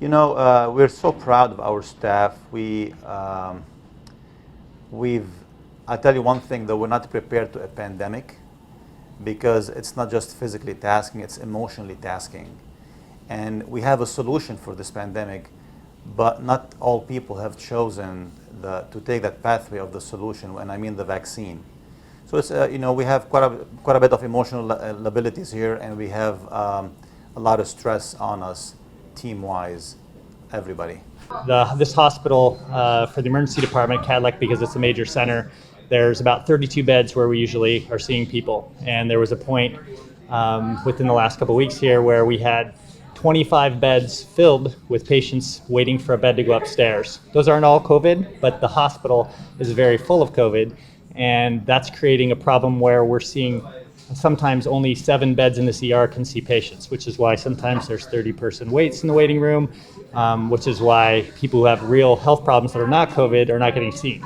You know, we're so proud of our staff. I'll tell you one thing, though, we're not prepared to a pandemic because it's not just physically tasking, it's emotionally tasking. And we have a solution for this pandemic, but not all people have chosen to take that pathway of the solution, and I mean the vaccine. So it's, we have quite a bit of emotional liabilities here, and we have a lot of stress on us, team-wise, everybody. This hospital for the emergency department, Kadlec, because it's a major center, there's about 32 beds where we usually are seeing people. And there was a point within the last couple of weeks here where we had 25 beds filled with patients waiting for a bed to go upstairs. Those aren't all COVID, but the hospital is very full of COVID. And that's creating a problem where we're seeing sometimes only 7 beds in this ER can see patients, which is why sometimes there's 30-person waits in the waiting room, which is why people who have real health problems that are not COVID are not getting seen.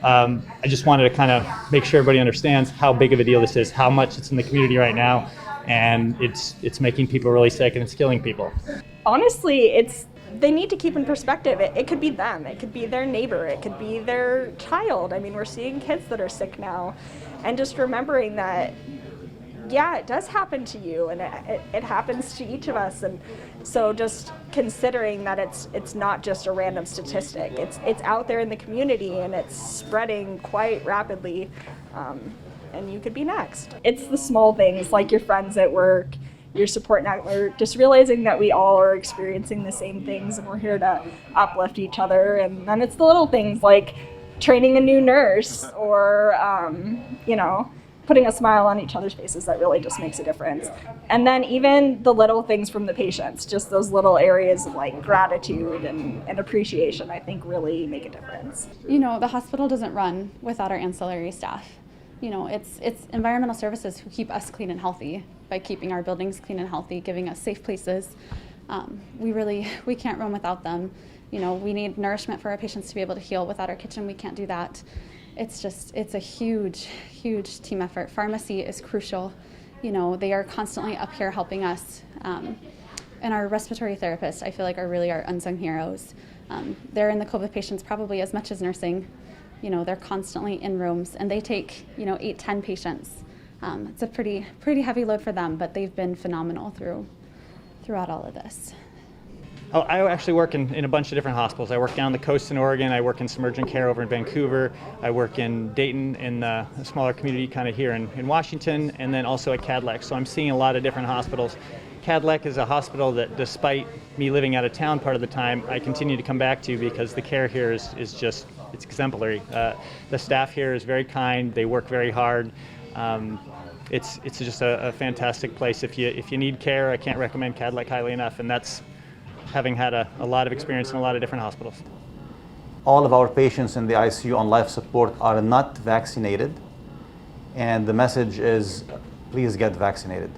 I just wanted to kind of make sure everybody understands how big of a deal this is, how much it's in the community right now, and it's making people really sick and it's killing people. Honestly, they need to keep in perspective. It could be them, it could be their neighbor, it could be their child. I mean, we're seeing kids that are sick now, and just remembering that, yeah, it does happen to you, and it happens to each of us. And so just considering that it's not just a random statistic, it's out there in the community and it's spreading quite rapidly, and you could be next. It's the small things like your friends at work, your support network, just realizing that we all are experiencing the same things and we're here to uplift each other. And then it's the little things like training a new nurse or, putting a smile on each other's faces that really just makes a difference. And then even the little things from the patients, just those little areas of like gratitude and appreciation, I think really make a difference. The hospital doesn't run without our ancillary staff. It's environmental services who keep us clean and healthy by keeping our buildings clean and healthy, giving us safe places. We can't run without them. We need nourishment for our patients to be able to heal. Without our kitchen, we can't do that. It's a huge, huge team effort. Pharmacy is crucial. They are constantly up here helping us. And our respiratory therapists, I feel like, are really our unsung heroes. They're in the COVID patients probably as much as nursing. They're constantly in rooms and they take, 8, 10 patients. It's a pretty heavy load for them, but they've been phenomenal throughout all of this. Oh, I actually work in a bunch of different hospitals. I work down the coast in Oregon. I work in some urgent care over in Vancouver. I work in Dayton in a smaller community kind of here in Washington, and then also at Kadlec. So I'm seeing a lot of different hospitals. Kadlec is a hospital that, despite me living out of town part of the time, I continue to come back to because the care here is just, it's exemplary. The staff here is very kind. They work very hard. It's just a fantastic place. If you need care, I can't recommend Kadlec highly enough, and that's having had a lot of experience in a lot of different hospitals. All of our patients in the ICU on life support are not vaccinated, and the message is, please get vaccinated.